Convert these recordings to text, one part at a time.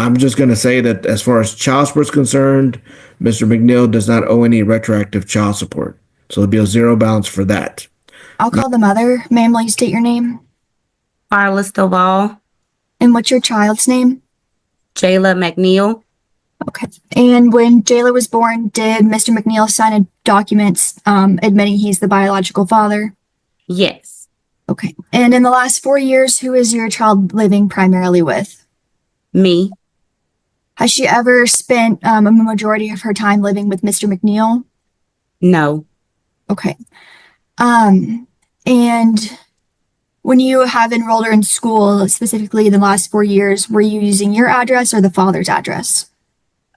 I'm just going to say that as far as child support is concerned, Mr. McNeil does not owe any retroactive child support. So there'll be a zero balance for that. I'll call the mother. Ma'am, will you state your name? Carla Stovall. And what's your child's name? Jayla McNeil. Okay. And when Jayla was born, did Mr. McNeil sign a documents admitting he's the biological father? Yes. Okay. And in the last 4 years, who is your child living primarily with? Me. Has she ever spent a majority of her time living with Mr. McNeil? No. Okay. And when you have enrolled her in school, specifically the last 4 years, were you using your address or the father's address?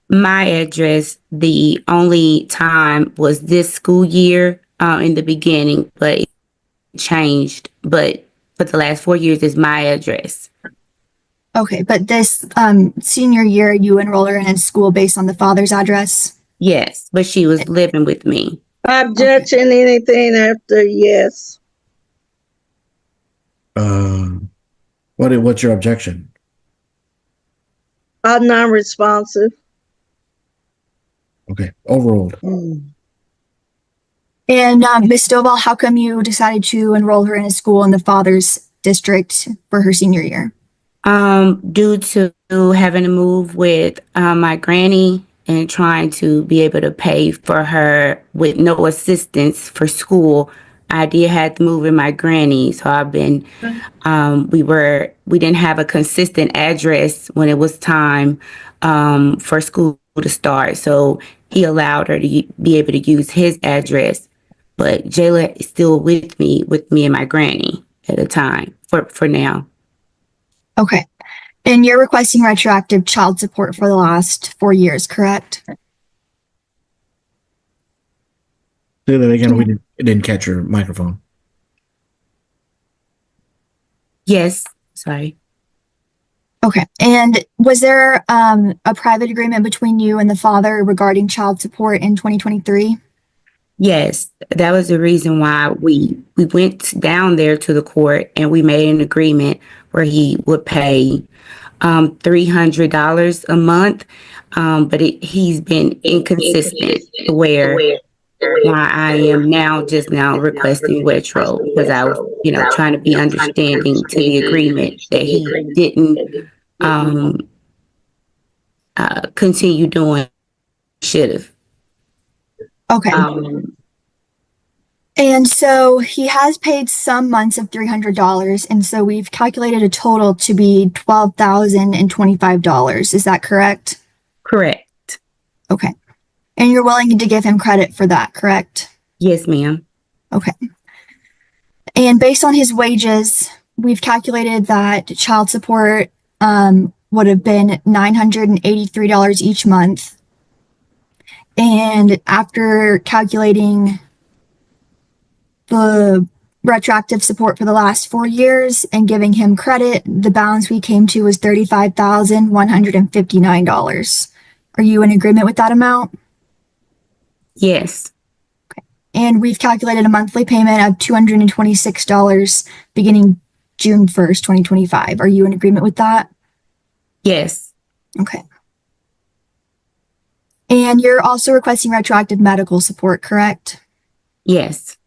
My address, the only time was this school year in the beginning, but it changed. But for the last 4 years is my address. Okay, but this senior year, you enrolled her in school based on the father's address? Yes, but she was living with me. Objection, anything after yes. What's your objection? Non-responsive. Okay, overruled. And Ms. Stovall, how come you decided to enroll her in a school in the father's district for her senior year? Due to having to move with my granny and trying to be able to pay for her with no assistance for school, I did have to move with my granny. So I've been, we didn't have a consistent address when it was time for school to start. So he allowed her to be able to use his address. But Jayla is still with me and my granny at a time for now. Okay. And you're requesting retroactive child support for the last 4 years, correct? Say that again. We didn't catch your microphone. Yes. Sorry. Okay. And was there a private agreement between you and the father regarding child support in 2023? Yes, that was the reason why we went down there to the court and we made an agreement where he would pay $300 a month, but he's been inconsistent where why I am now requesting retro because I was trying to be understanding to the agreement that he didn't continue doing should have. Okay. And so he has paid some months of $300, and so we've calculated a total to be $12,025. Is that correct? Correct. Okay. And you're willing to give him credit for that, correct? Yes, ma'am. Okay. And based on his wages, we've calculated that child support would have been $983 each month. And after calculating the retroactive support for the last 4 years and giving him credit, the balance we came to was $35,159. Are you in agreement with that amount? Yes. Okay. And we've calculated a monthly payment of $226 beginning June 1st, 2025. Are you in agreement with that? Yes. Okay. And you're also requesting retroactive medical support, correct? Yes.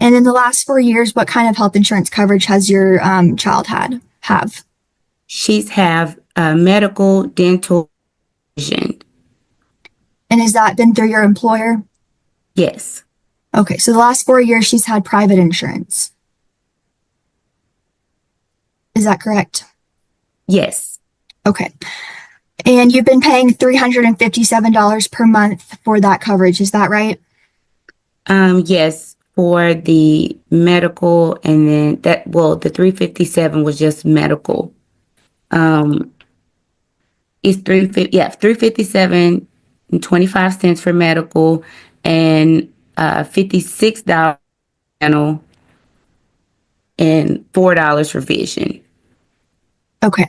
And in the last 4 years, what kind of health insurance coverage has your child have? She's have medical, dental, vision. And has that been through your employer? Yes. Okay, so the last 4 years, she's had private insurance. Is that correct? Yes. Okay. And you've been paying $357 per month for that coverage. Is that right? Yes, for the medical, and then the $357 was just medical. It's $357.25 for medical and $56 dental and $4 for vision. Okay.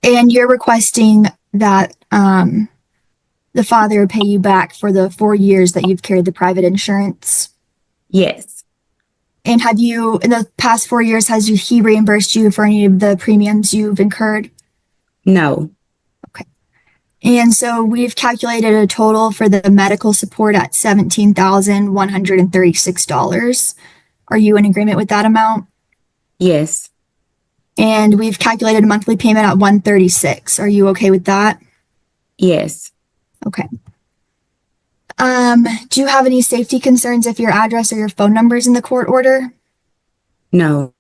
And you're requesting that the father pay you back for the 4 years that you've carried the private insurance? Yes. And have you, in the past 4 years, he reimbursed you for any of the premiums you've incurred? No. Okay. And so we've calculated a total for the medical support at $17,136. Are you in agreement with that amount? Yes. And we've calculated a monthly payment at $136. Are you okay with that? Yes. Okay. Do you have any safety concerns if your address or your phone number is in the court order? No.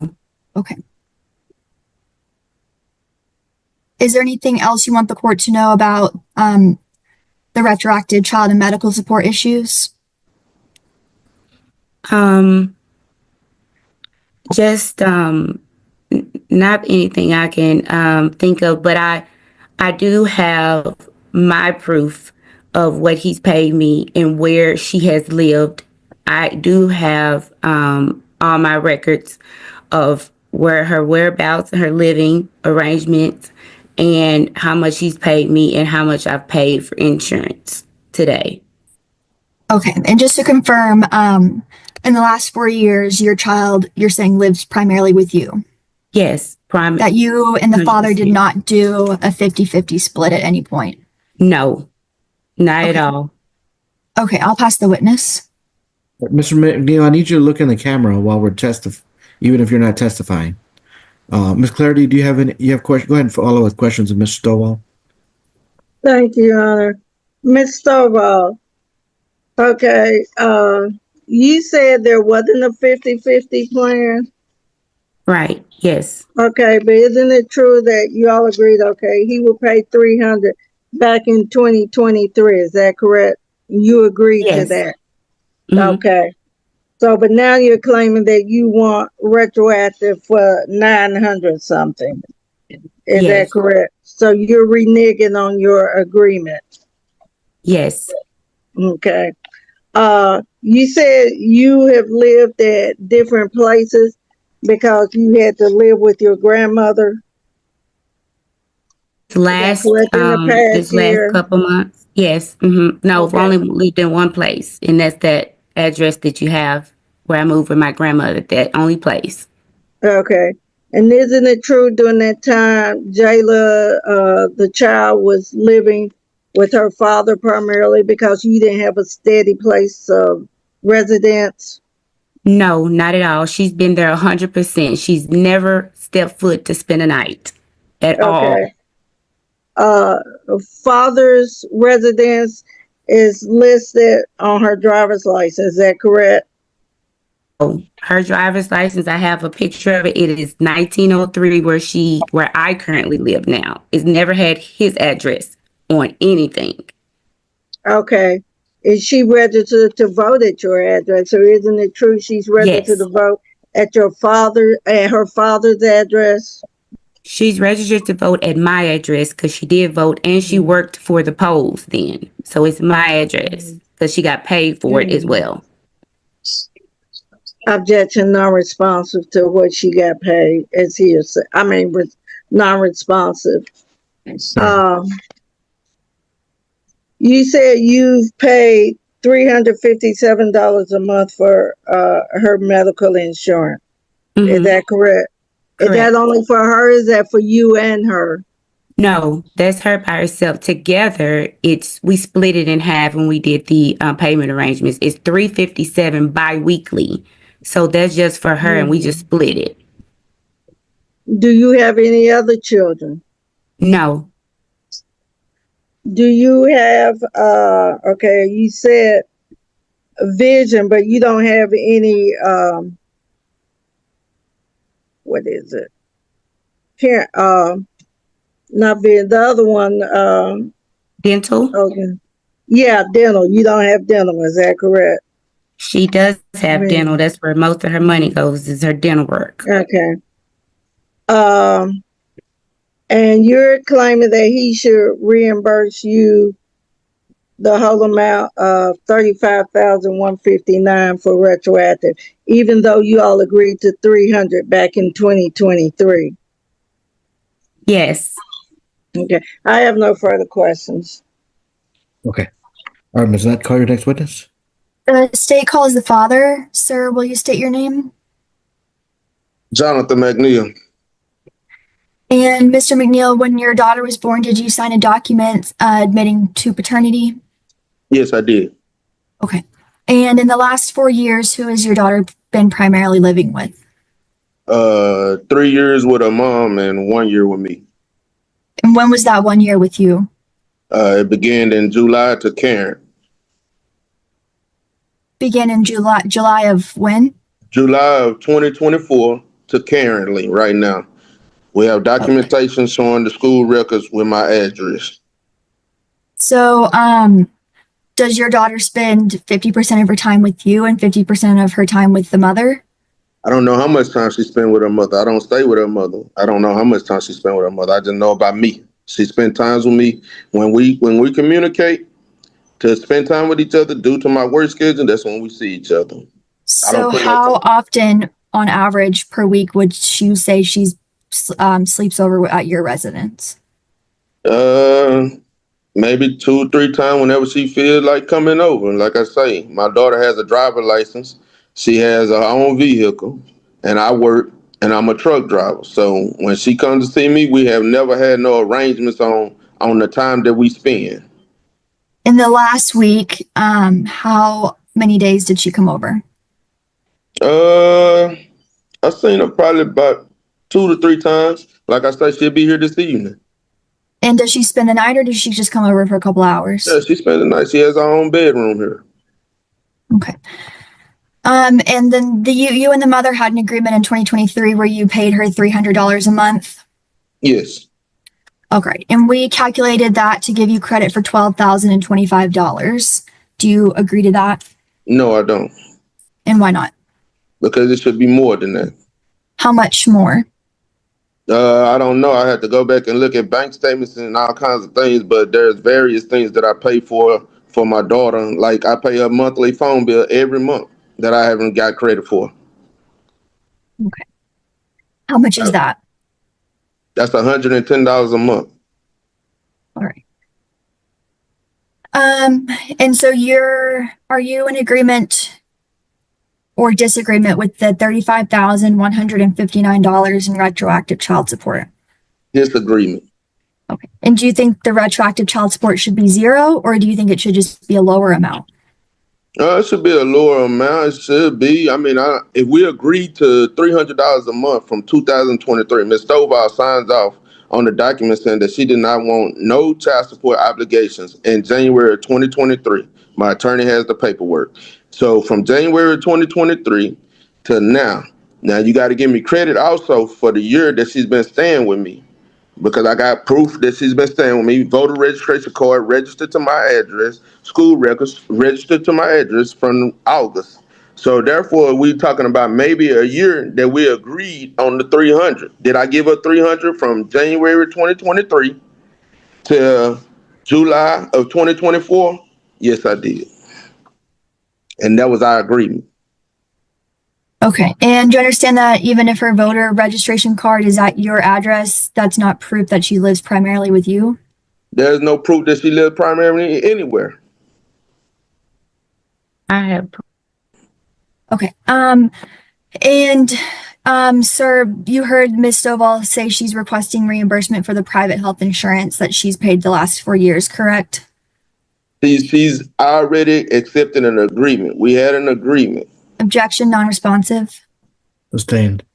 Okay. Is there anything else you want the court to know about the retroactive child and medical support issues? Just not anything I can think of, but I do have my proof of what he's paid me and where she has lived. I do have all my records of where her whereabouts and her living arrangements and how much he's paid me and how much I've paid for insurance today. Okay. And just to confirm, in the last 4 years, your child, you're saying lives primarily with you? Yes. That you and the father did 100%. not do a 50-50 split at any point? No, not Okay. at all. Okay, I'll pass the witness. Mr. McNeil, I need you to look in the camera while we're even if you're not testifying. Ms. Clarity, do you have questions? Go ahead and follow with questions of Mr. Stovall. Thank you, Your Honor. Ms. Stovall, okay, you said there wasn't a 50-50 plan? Right. Yes. Okay, but isn't it true that you all agreed, okay, he will pay $300 back in 2023, is that correct? You agreed to Yes. that? Mhm. Okay. So, but now you're claiming that you want retroactive for 900 something. Is that Yes. correct? So you're reneging on your agreement. Yes. Okay. You said you have lived at different places because you had to live with your grandmother. Last Correct, in the past this year? last couple months. Yes. No, I've Okay. only lived in one place, and that's that address that you have where I moved with my grandmother. That only place. Okay. And isn't it true during that time, Jayla, the child was living with her father primarily because you didn't have a steady place of residence? No, not at all. She's been there 100%. She's never stepped foot to spend a night at all. Okay. Father's residence is listed on her driver's license. Is that correct? Her driver's license, I have a picture of it. It is 1903 where I currently live now. It's never had his address on anything. Okay. Is she registered to vote at your address, or isn't it true she's registered Yes. to vote at her father's address? She's registered to vote at my address because she did vote and she worked for the polls then. So it's my address because she got paid for it as well. Objection non-responsive to what she got paid as hearsay. I mean, non-responsive. You said you've paid $357 a month for her medical insurance. Is that correct? Is that only for her? Is that for you and her? No, that's her by herself. Together, we split it in half when we did the payment arrangements. It's $357 bi-weekly. So that's just for her and we just split it. Do you have any other children? No. Do you have, okay, you said vision, but you don't have any, what is it? Not vision, the other one, Dental? okay. Yeah, dental. You don't have dental, is that correct? She does have dental. That's where most of her money goes, is her dental work. Okay. And you're claiming that he should reimburse you the whole amount of $35,159 for retroactive, even though you all agreed to $300 back in 2023. Yes. Okay. I have no further questions. Okay. All right, Ms. Nutt, call your next witness. The state calls the father. Sir, will you state your name? Jonathan McNeil. And Mr. McNeil, when your daughter was born, did you sign a document admitting to paternity? Yes, I did. Okay. And in the last 4 years, who has your daughter been primarily living with? 3 years with her mom and 1 year with me. And when was that 1 year with you? It began in July to Karen. Began in July of when? July of 2024 to currently right now. We have documentation showing the school records with my address. So, does your daughter spend 50% of her time with you and 50% of her time with the mother? I don't know how much time she spent with her mother. I don't stay with her mother. I don't know how much time she spent with her mother. I just know about me. She spent times with me when we communicate to spend time with each other due to my work schedule. That's when we see each other. So how often on average per week would you say she's sleeps over at your residence? Maybe 2 or 3 times whenever she feels like coming over. Like I say, my daughter has a driver license. She has her own vehicle, and I work, and I'm a truck driver. So when she comes to see me, we have never had no arrangements on the time that we spend. In the last week, how many days did she come over? I've seen her probably about 2 to 3 times. Like I say, she'll be here this evening. And does she spend the night or does she just come over for a couple hours? Yeah, she spends the night. She has her own bedroom here. Okay. And then you and the mother had an agreement in 2023 where you paid her $300 a month. Yes. Okay. And we calculated that to give you credit for $12,025. Do you agree to that? No, I don't. And why not? Because it should be more than that. How much more? I don't know. I had to go back and look at bank statements and all kinds of things, but there's various things that I pay for my daughter. Like I pay her monthly phone bill every month that I haven't got credit for. Okay. How much is that? That's $110 a month. All right. And so are you in agreement or disagreement with the $35,159 in retroactive child support? Disagreement. Okay. And do you think the retroactive child support should be zero, or do you think it should just be a lower amount? It should be a lower amount. It should be. I mean, if we agreed to $300 a month from 2023, Ms. Stovall signs off on the document saying that she did not want no child support obligations in January of 2023. My attorney has the paperwork. So from January 2023 to now you got to give me credit also for the year that she's been staying with me, because I got proof that she's been staying with me, voter registration card registered to my address, school records registered to my address from August. So therefore, we're talking about maybe a year that we agreed on the 300. Did I give her 300 from January 2023 to July of 2024? Yes, I did. And that was our agreement. Okay. And do you understand that even if her voter registration card is at your address, that's not proof that she lives primarily with you? There's no proof that she lives primarily anywhere. I have proof. Okay. Sir, you heard Ms. Stovall say she's requesting reimbursement for the private health insurance that she's paid the last 4 years, correct? She's already accepted an agreement. We had an agreement. Objection, non-responsive. Sustained.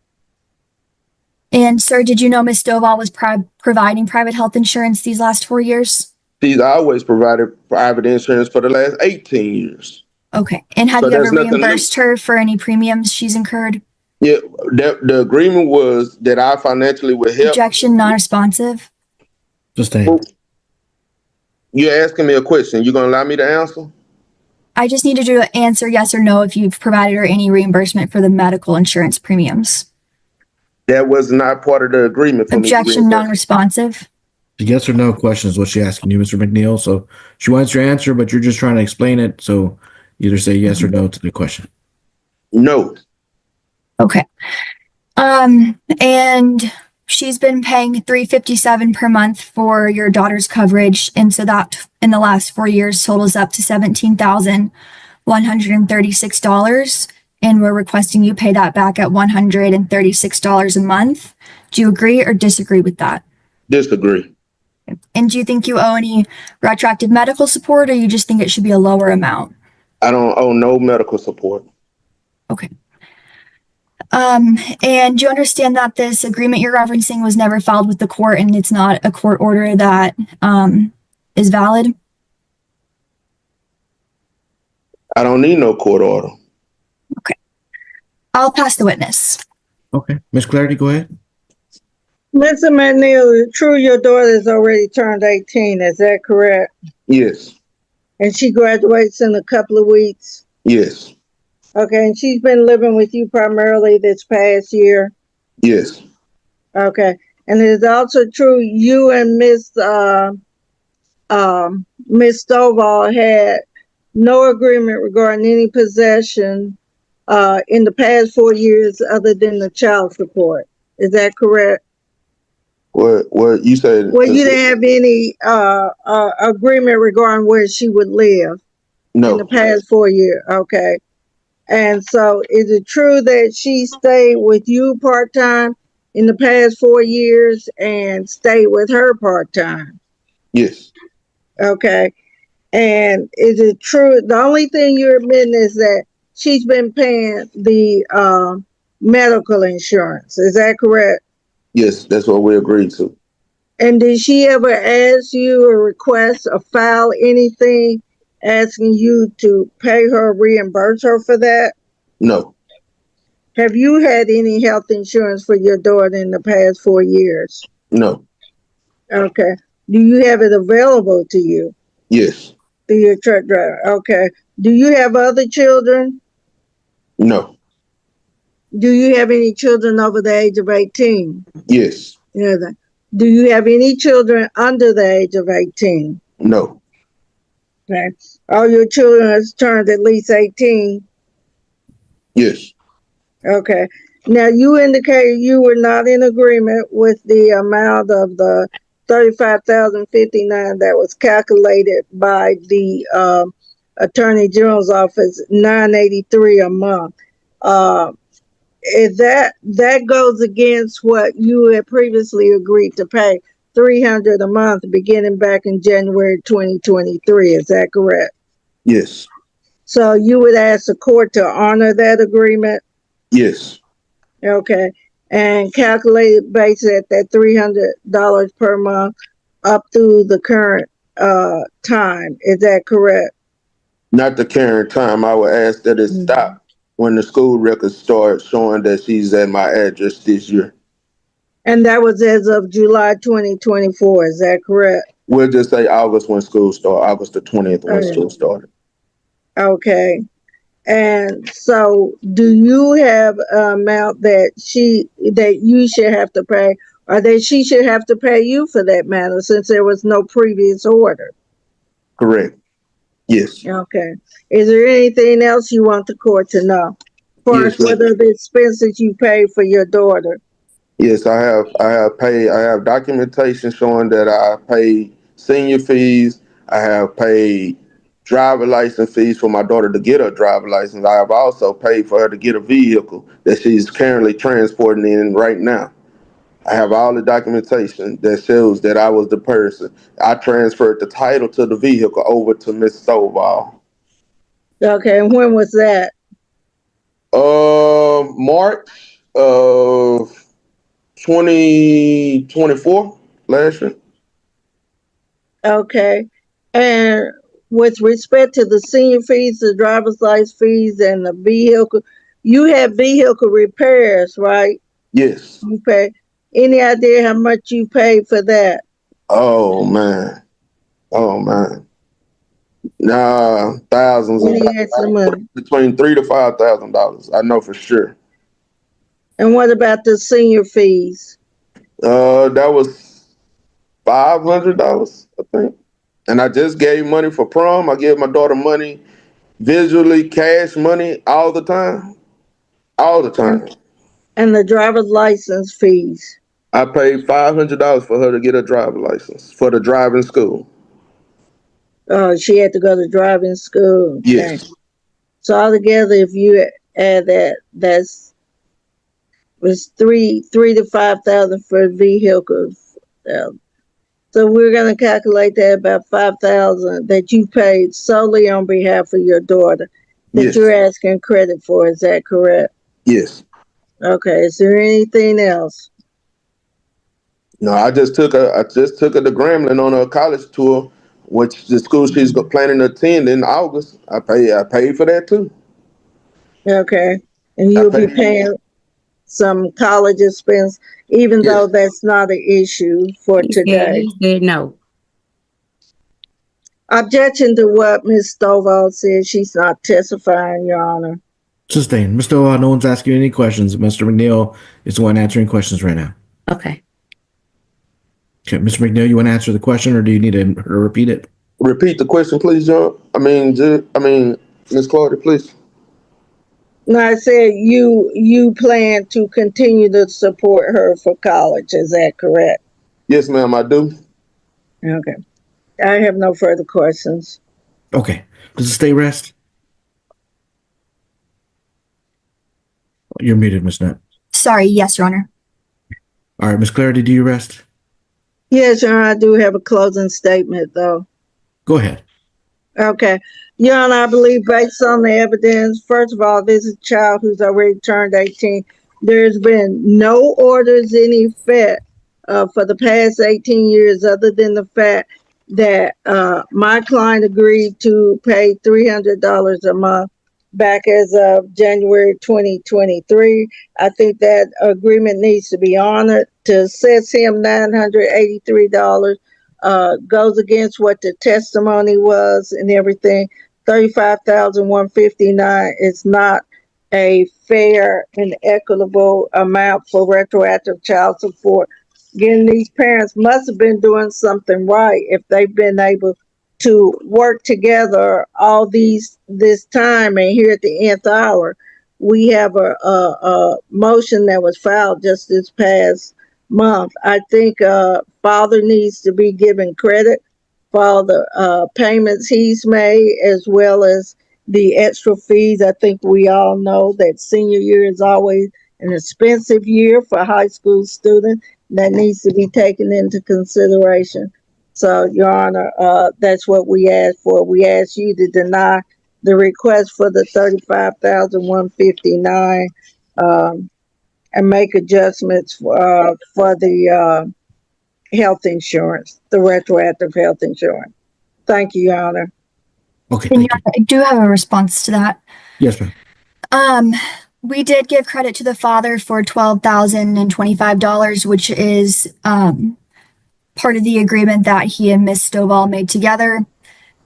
And sir, did you know Ms. Stovall was providing private health insurance these last 4 years? She's always provided private insurance for the last 18 years. Okay. And have you ever reimbursed her for any premiums she's incurred? Yeah, the agreement was that I financially would help. Objection, non-responsive. Sustained. You're asking me a question. You gonna allow me to answer? I just needed you to answer yes or no if you've provided her any reimbursement for the medical insurance premiums. That was not part of the agreement for me. Objection, non-responsive. The yes or no question is what she's asking you, Mr. McNeil. So she wants your answer, but you're just trying to explain it. So either say yes or no to the question. No. Okay. And she's been paying $357 per month for your daughter's coverage, and so that in the last 4 years totals up to $17,136, and we're requesting you pay that back at $136 a month. Do you agree or disagree with that? Disagree. And do you think you owe any retroactive medical support, or you just think it should be a lower amount? I don't owe no medical support. Okay. And do you understand that this agreement you're referencing was never filed with the court and it's not a court order that is valid? I don't need no court order. Okay. I'll pass the witness. Okay. Miss Clarity, go ahead. Mr. McNeil, true, your daughter has already turned 18. Is that correct? Yes. And she graduates in a couple of weeks? Yes. Okay, and she's been living with you primarily this past year? Yes. Okay, and it is also true you and Miss Stovall had no agreement regarding any possession in the past 4 years other than the child support. Is that correct? What you said? Well, you didn't have any agreement regarding where she would live in the No. past 4 years. Okay. And so is it true that she stayed with you part-time in the past 4 years and stayed with her part-time? Yes. Okay. And is it true? The only thing you're admitting is that she's been paying the medical insurance. Is that correct? Yes, that's what we agreed to. And did she ever ask you or request or file anything asking you to pay her, reimburse her for that? No. Have you had any health insurance for your daughter in the past 4 years? No. Okay. Do you have it available to you Yes. through your truck driver? Okay. Do you have other children? No. Do you have any children over the age of 18? Yes. Yeah. Do you have any children under the age of 18? No. Okay. All your children has turned at least 18? Yes. Okay. Now, you indicated you were not in agreement with the amount of the $35,059 that was calculated by the Attorney General's office, $983 a month. Is that goes against what you had previously agreed to pay, $300 a month beginning back in January 2023. Is that correct? Yes. So you would ask the court to honor that agreement? Yes. Okay. And calculate it based at that $300 per month up through the current time. Is that correct? Not the current time. I would ask that it stop when the school records start showing that she's at my address this year. And that was as of July 2024. Is that correct? We'll just say August when school started, August the 20th when school started. Okay. And so do you have an amount that you should have to pay, or that she should have to pay you for that matter, since there was no previous order? Correct. Yes. Okay. Is there anything else you want the court to know? First, Yes, what are the expenses you pay for your daughter? Yes, I have documentation showing that I paid senior fees. I have paid driver license fees for my daughter to get her driver license. I have also paid for her to get a vehicle that she's currently transporting in right now. I have all the documentation that shows that I was the person. I transferred the title to the vehicle over to Miss Stovall. Okay, and when was that? March of 2024, last year. Okay. And with respect to the senior fees, the driver's license fees, and the vehicle, you have vehicle repairs, right? Yes. You pay. Any idea how much you paid for that? Oh man. Nah, thousands of Any extra money? between $3,000 to $5,000. I know for sure. And what about the senior fees? That was $500, I think. And I just gave money for prom. I gave my daughter money, visually cash money all the time. All the time. And the driver's license fees? I paid $500 for her to get a driver's license for the driving school. She had to go to driving school. Okay. Yes. So altogether, if you add that, that's was three to 5,000 for vehicles. So we're going to calculate that about 5,000 that you paid solely on behalf of your daughter that Yes. you're asking credit for. Is that correct? Yes. Okay. Is there anything else? No, I just took her to Grambling on a college tour, which the school she's planning to attend in August. I paid for that too. Okay. And I you'll be paid. paying some college expense, even though Yes. that's not an issue for today. He said no. Objection to what Ms. Stovall said. She's not testifying, Your Honor. Sustained. Mr. No one's asking you any questions. Mr. McNeil is the one answering questions right now. Okay. Okay, Mr. McNeil, you want to answer the question, or do you need her to repeat it? Repeat the question, please, John. Miss Claudia, please. No, I said you plan to continue to support her for college. Is that correct? Yes, ma'am, I do. Okay. I have no further questions. Okay. Does the state rest? You're muted, Ms. Nutt. Sorry, yes, Your Honor. All right, Ms. Clarity, do you rest? Yes, Your Honor, I do have a closing statement, though. Go ahead. Okay. Your Honor, I believe based on the evidence, first of all, this is a child who's already turned 18. There's been no orders in effect for the past 18 years other than the fact that my client agreed to pay $300 a month back as of January 2023. I think that agreement needs to be honored. To assess him $983 goes against what the testimony was and everything. $35,159 is not a fair and equitable amount for retroactive child support. Again, these parents must have been doing something right if they've been able to work together all this time, and here at the nth hour, we have a motion that was filed just this past month. I think father needs to be given credit for all the payments he's made, as well as the extra fees. I think we all know that senior year is always an expensive year for high school students. That needs to be taken into consideration. So, Your Honor, that's what we asked for. We asked you to deny the request for the $35,159 and make adjustments for the health insurance, the retroactive health insurance. Thank you, Your Honor. Okay, And thank you. I do have a response to that. Yes, ma'am. We did give credit to the father for $12,025, which is part of the agreement that he and Miss Stovall made together.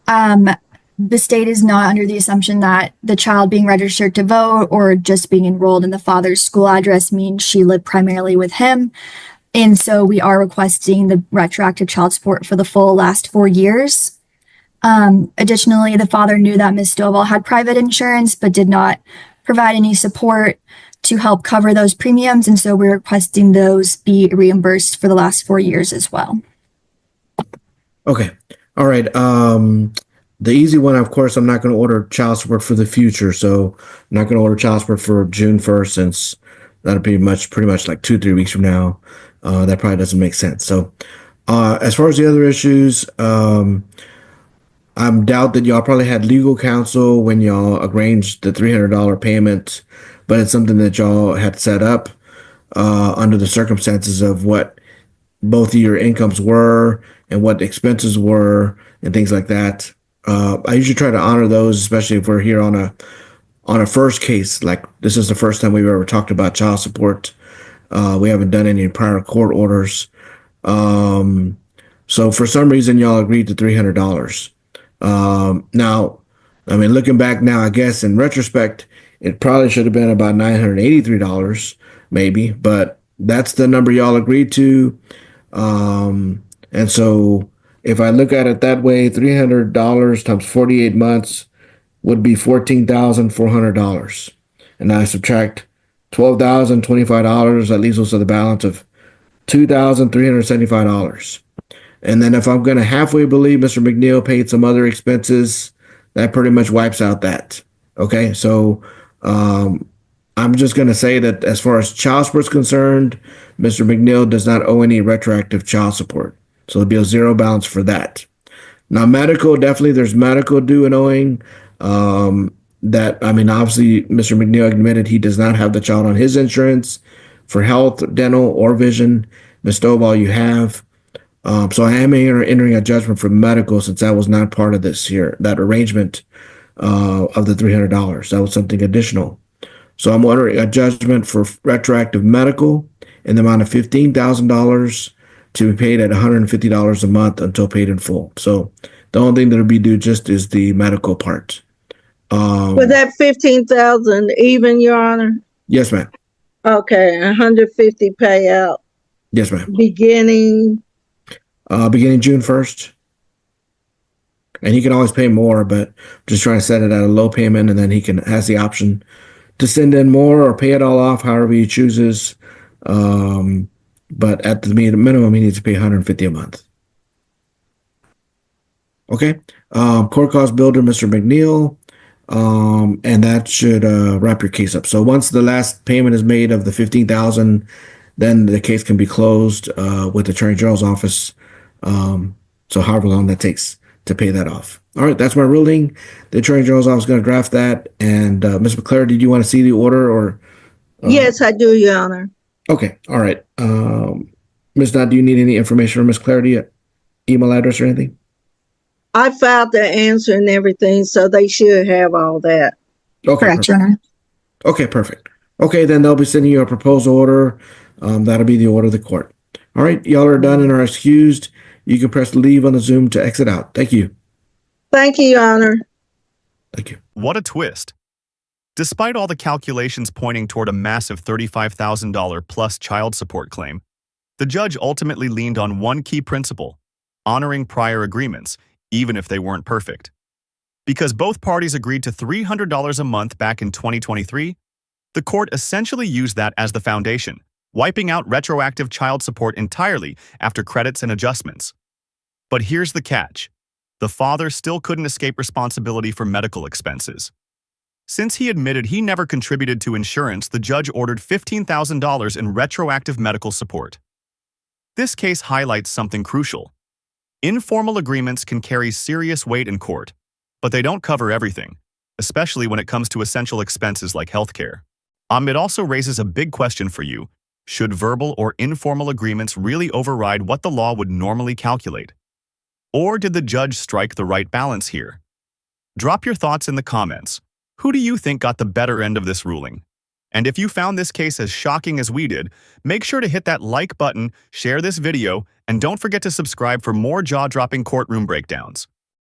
The state is not under the assumption that the child being registered to vote or just being enrolled in the father's school address means she lived primarily with him. And so we are requesting the retroactive child support for the full last 4 years. Additionally, the father knew that Ms. Stovall had private insurance, but did not provide any support to help cover those premiums. And so we're requesting those be reimbursed for the last 4 years as well. Okay. All right. The easy one, of course, I'm not going to order child support for the future. So I'm not going to order child support for June 1st, since that'll be pretty much like 2-3 weeks from now. That probably doesn't make sense. So as far as the other issues, I doubt that y'all probably had legal counsel when y'all arranged the $300 payment, but it's something that y'all had set up under the circumstances of what both of your incomes were and what the expenses were and things like that. I usually try to honor those, especially if we're here on a first case. Like, this is the first time we've ever talked about child support. We haven't done any prior court orders. So for some reason, y'all agreed to $300. Now, I mean, looking back now, I guess in retrospect, it probably should have been about $983, maybe, but that's the number y'all agreed to. And so if I look at it that way, $300 times 48 months would be $14,400. And I subtract $12,025, that leaves us with a balance of $2,375. And then if I'm going to halfway believe Mr. McNeil paid some other expenses, that pretty much wipes out that. Okay, so I I'm just going to say that as far as child support is concerned, Mr. McNeil does not owe any retroactive child support. So there'll be a zero balance for that. Now, medical, definitely there's medical due and owing. That, I mean, obviously, Mr. McNeil admitted he does not have the child on his insurance for health, dental, or vision. Ms. Stovall, you have. So I am entering a judgment for medical since that was not part of this here, that arrangement of the $300. That was something additional. So I'm ordering a judgment for retroactive medical in the amount of $15,000 to be paid at $150 a month until paid in full. So the only thing that'll be due just is the medical part. Was that 15,000 even, Your Honor? Yes, ma'am. Okay, 150 payout Yes, ma'am. beginning. Beginning June 1st. And he can always pay more, but just trying to set it at a low payment, and then he has the option to send in more or pay it all off, however he chooses. But at the minimum, he needs to pay $150 a month. Okay. Court cost builder, Mr. McNeil. And that should wrap your case up. So once the last payment is made of the $15,000, then the case can be closed with the Attorney General's office. So however long that takes to pay that off. All right, that's my ruling. The Attorney General's office is going to draft that. And Ms. McClure, did you want to see the order or? Yes, I do, Your Honor. Okay, all right. Ms. Dodd, do you need any information from Ms. Clarity, email address or anything? I filed the answer and everything, so they should have all that. Okay, Correct, perfect. Your Honor. Okay, perfect. Okay, then they'll be sending you a proposal order. That'll be the order of the court. All right, y'all are done and are excused. You can press leave on the Zoom to exit out. Thank you. Thank you, Your Honor. Thank you. What a twist. Despite all the calculations pointing toward a massive $35,000 plus child support claim, the judge ultimately leaned on one key principle: honoring prior agreements, even if they weren't perfect. Because both parties agreed to $300 a month back in 2023, the court essentially used that as the foundation, wiping out retroactive child support entirely after credits and adjustments. But here's the catch: the father still couldn't escape responsibility for medical expenses. Since he admitted he never contributed to insurance, the judge ordered $15,000 in retroactive medical support. This case highlights something crucial. Informal agreements can carry serious weight in court, but they don't cover everything, especially when it comes to essential expenses like healthcare. It also raises a big question for you. Should verbal or informal agreements really override what the law would normally calculate? Or did the judge strike the right balance here? Drop your thoughts in the comments. Who do you think got the better end of this ruling? And if you found this case as shocking as we did, make sure to hit that like button, share this video, and don't forget to subscribe for more jaw-dropping courtroom breakdowns.